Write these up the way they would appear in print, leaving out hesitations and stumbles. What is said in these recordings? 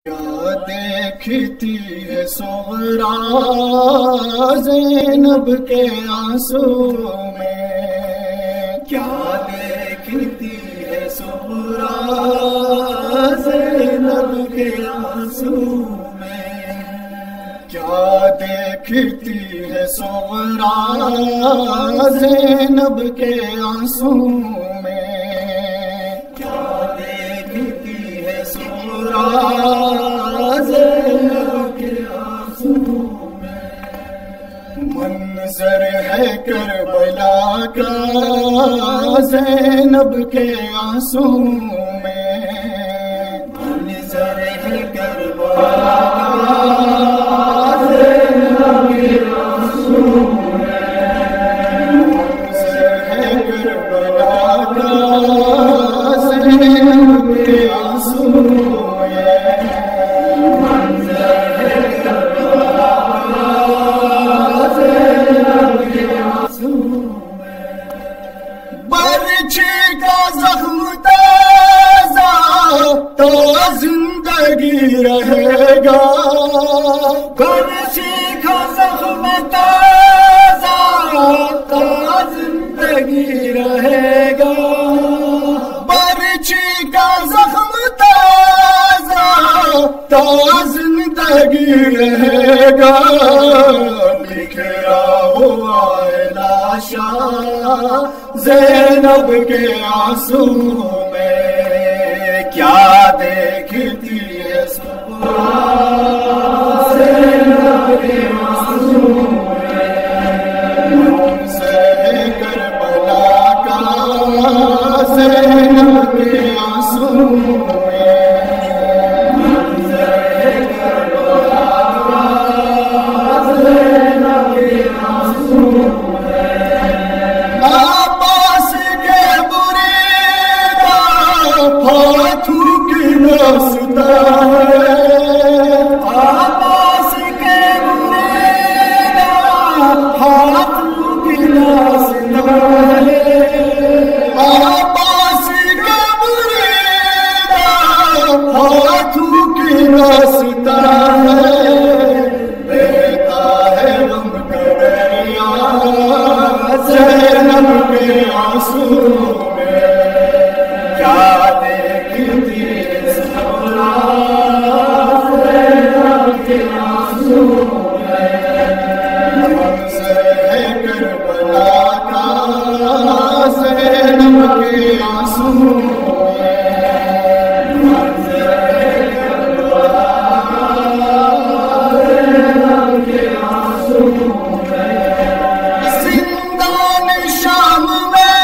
کیا دیکھتی ہے صغرا زینب کے آنسو میں، کیا دیکھتی ہے صغرا زینب کے آنسو میں، کیا دیکھتی ہے صغرا زینب کے آنسو میں، کیا دیکھتی ہے صغرا منظر ہے کربلا کا زینب کے آنسو میں، منظر ہے کربلا کا زینب کے آنسو میں، منظر ہے کربلا کا زینب کے آنسو میں، منظر ہے کربلا برچی کا زخم تازہ تو زندگی رہے گا، برچی کا زخم تازہ تو زندگی رہے گا، برچی کا زخم تازہ تو زندگی رہے گا، بکھرا ہوا ہے لاشا زینب کے آنسو میں، کیا دیکھتی ہے صغرا زینب کے آنسو میں، منظر کربلا کا زینب کے آنسو میں، منظر کربلا کا زینب کے آنسو میں، ہاتھوں کی ناستا ہے، عباس کے مریدا ہاتھوں کی ناستا ہے، عباس کے مریدا ہاتھوں کی ناستا ہے، بیتا ہے غم کا دریا زینب کے آنسو میں، کیا دیکھتی ہے صغرا زینب کے آنسو میں، منظر ہے کربلا کا زینب کے آنسو میں، منظر ہے کربلا کا زینب کے آنسو میں، زندان شام میں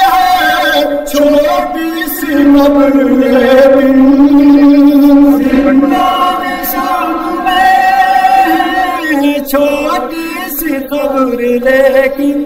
ہے چھوٹی سی قبر لیکن، زندان شام میں ہے چھوٹی سی قبر لیکن،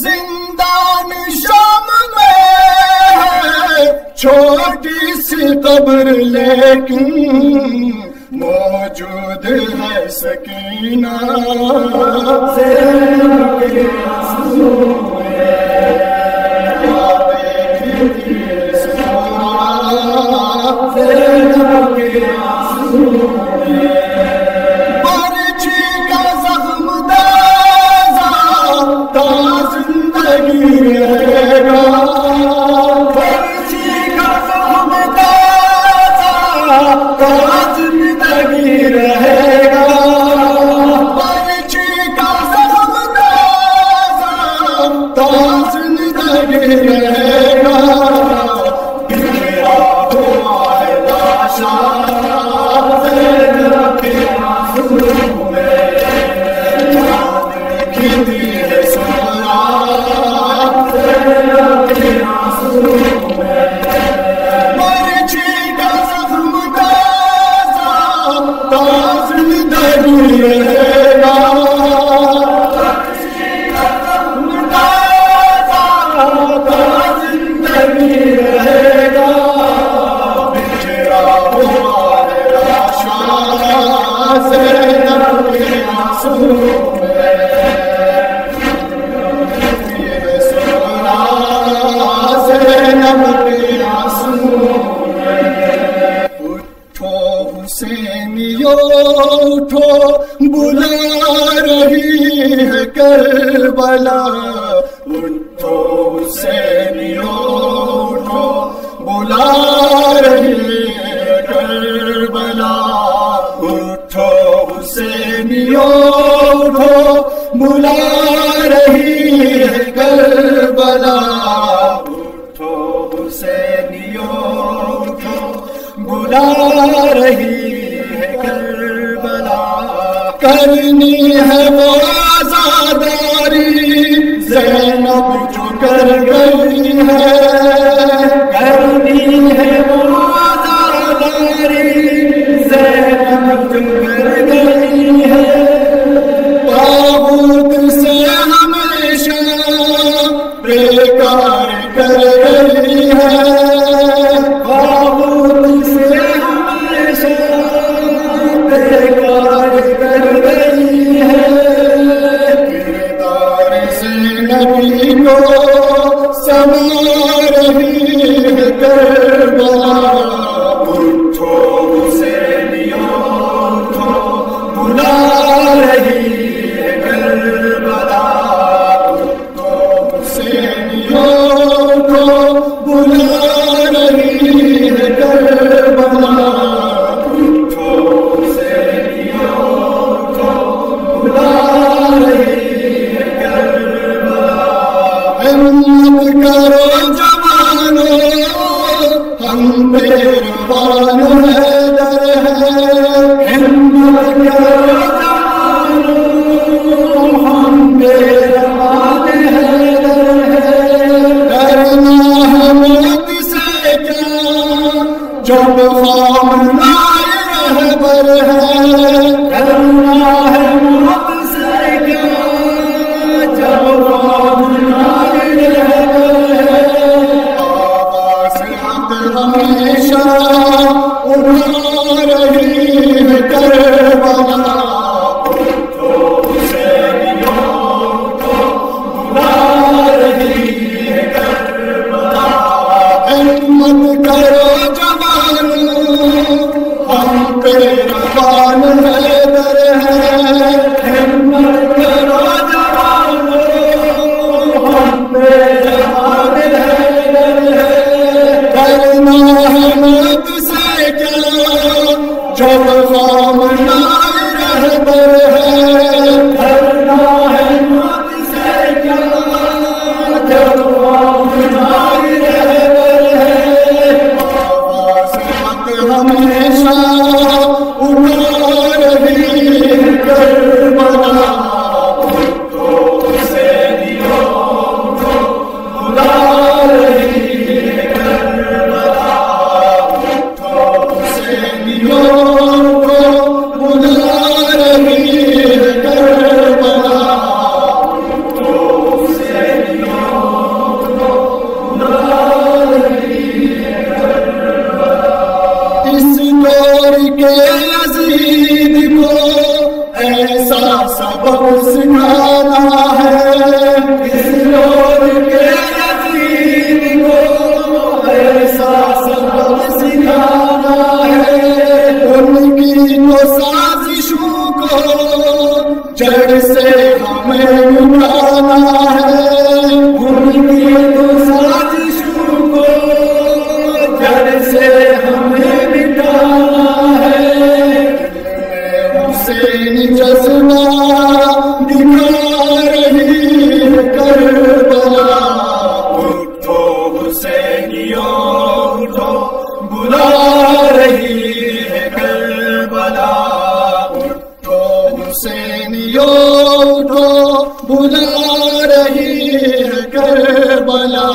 زندان شام میں ہے چھوٹی سی قبر لیکن، موجود ہے سکینہ زینب کے آنسو میں، زینب کے آنسو میں، برچی کا زخم تازہ تو زندگی رہے گا، برچی کا زخم تازہ تو زندگی رہے گا، برچی کا زخم تازہ تو زندگی رہے گا، زینب کے آنسو میں، کیا دیکھتی ہے صغرا زینب کے آنسو میں، برچی کا زخم تازہ تو زندگی رہے گا، برچی کا زخم تازہ تو زندگی رہے گا، زینب کے آنسو میں، صغرا زینب کے آنسو میں، اٹھو حسینیوں اٹھو بلا رہی ہے کربلا، اٹھو حسینیوں اٹھو بلا رہی ہے کربلا، اٹھو حسینیوں اٹھو بلا رہی ہے کربلا، اٹھو حسینیوں اٹھو بلا رہی ہے کربلا، کرنی ہے وہ آزاداری زینب جو کر گئی ہے، کرنی ہے وہ آزاداری زینب جو کر گئی ہے، طاغوت سے ہمیشہ بیکار کر گئی ہے، طاغوت سے ہمیشہ بیکار کر گئی ہے، کردار سے نبی کو سما رہی ہے کربلا، اٹھو حسینیوں اٹھو بلا رہی ہے کربلا، اٹھو حسینیوں اٹھو بلا رہی ہے کربلا، اٹھو حسینیوں اٹھو بلا رہی ہے کربلا، ہمت کرو جوانو ہم پیروان حیدر ہیں، ہمت کرو جوانو ہم پیروان حیدر ہیں، ڈرنا ہے موت سے کیا جب خامنۂ رہبر ہے، ڈرنا ہے موت سے کیا جب خامنۂ رہبر ہے، آواز حق ہمیشہ اٹھا رہی ہے کربلا، اٹھو حسینیوں اٹھو بلا رہی ہے کربلا، ہمت کرو جوانو ہم پیروان حیدر ہیں، ہمت کرو جوانو ہم پیروان حیدر ہیں، کرنا ہے موت سے کیا جب خامنۂ رہبر ہے، کرنا ہے موت سے کیا جب خامنۂ رہبر ہے، آواز حق ہمیشہ اٹھا رہی ہے کربلا، اٹھو حسینیوں اٹھو بلا رہی ہے کربلا، اٹھو حسینیوں اٹھو بلا رہی ہے کربلا، اٹھو حسینیوں اٹھو بلا رہی ہے کربلا، اس دور کے یزید کو ایسا سبق سکھانا ہے، اس دور کے یزید کو ایسا سبق سکھانا ہے، ان کی تو سازشوں کو جڑ سے ہمیں مٹانا ہے، ان کی تو سازشوں کو جڑ سے ہمیں مٹانا ہے، حسین جذبہ دکھا رہی ہے کربلا، اٹھو حسینیوں اٹھو بلا رہی ہے کربلا، اٹھو حسینیوں اٹھو بلا رہی ہے کربلا،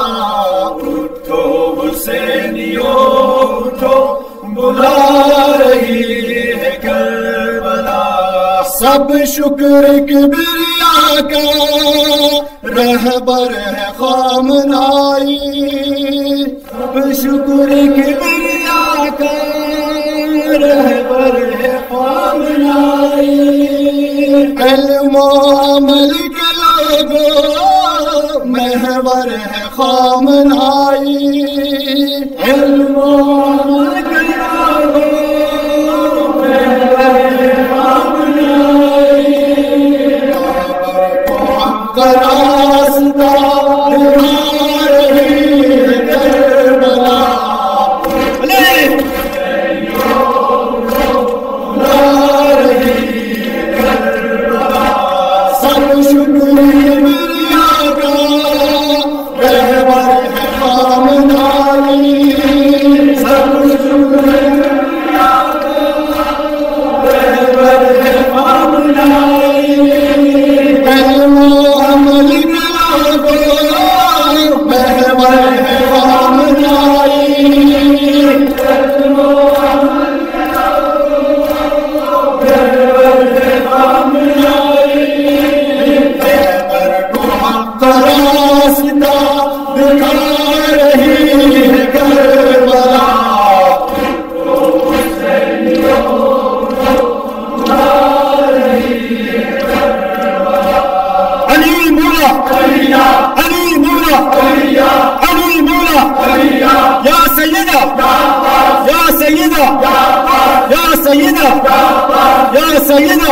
اٹھو حسینیوں اٹھو بلا رہی ہے کربلا، سب شکر کبریا کا رہبر ہے خامنائی، سب شکر کبریا کا رہبر ہے خامنائی، علم و عمل کے لوگوں محور ہے خامنائی، علم و عمل کے لوگوں سیدہ یا سیدہ